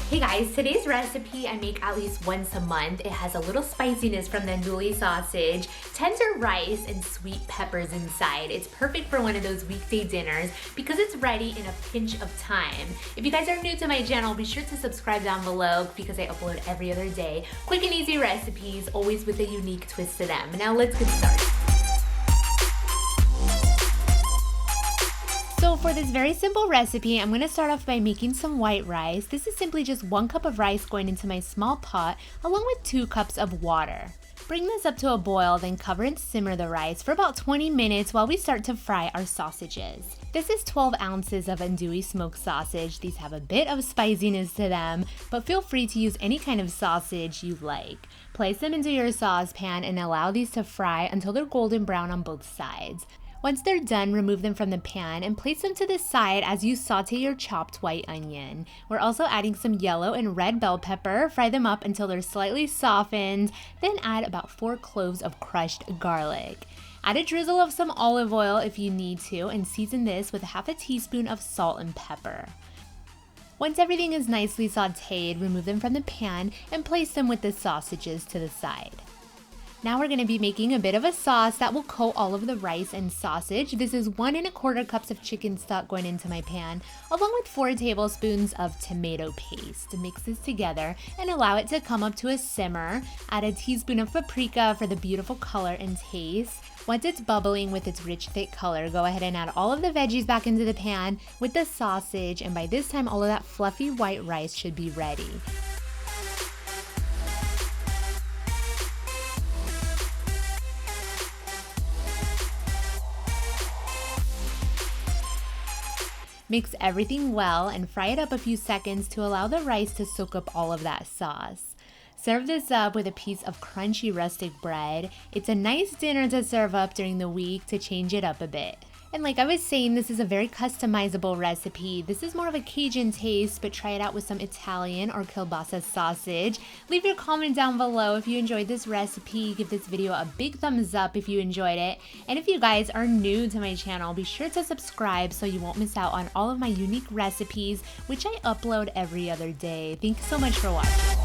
Hey guys, today's recipe I make at least once a month. It has a little spiciness from the andouille sausage, tender rice, and sweet peppers inside. It's perfect for one of those weekday dinners because it's ready in a pinch of time. If you guys are new to my channel, be sure to subscribe down below because I upload every other day. Quick and easy recipes, always with a unique twist to them. Now let's get started. So for this very simple recipe, I'm going to start off by making some white rice. This is simply just 1 cup of rice going into my small pot, along with 2 cups of water. Bring this up to a boil, then cover and simmer the rice for about 20 minutes while we start to fry our sausages. This is 12 ounces of andouille smoked sausage. These have a bit of spiciness to them, but feel free to use any kind of sausage you like. Place them into your saucepan and allow these to fry until they're golden brown on both sides. Once they're done, remove them from the pan and place them to the side as you saute your chopped white onion. We're also adding some yellow and red bell pepper. Fry them up until they're slightly softened, then add about 4 cloves of crushed garlic. Add a drizzle of some olive oil if you need to, and season this with half a teaspoon of salt and pepper. Once everything is nicely sauteed, remove them from the pan and place them with the sausages to the side. Now we're going to be making a bit of a sauce that will coat all of the rice and sausage. This is 1 1/4 cups of chicken stock going into my pan, along with 4 tablespoons of tomato paste. Mix this together and allow it to come up to a simmer. Add a teaspoon of paprika for the beautiful color and taste. Once it's bubbling with its rich, thick color, go ahead and add all of the veggies back into the pan with the sausage, and by this time all of that fluffy white rice should be ready. Mix everything well and fry it up a few seconds to allow the rice to soak up all of that sauce. Serve this up with a piece of crunchy rustic bread. It's a nice dinner to serve up during the week to change it up a bit. And like I was saying, this is a very customizable recipe. This is more of a Cajun taste, but try it out with some Italian or kielbasa sausage. Leave your comment down below if you enjoyed this recipe. Give this video a big thumbs up if you enjoyed it. And if you guys are new to my channel, be sure to subscribe so you won't miss out on all of my unique recipes, which I upload every other day. Thanks so much for watching.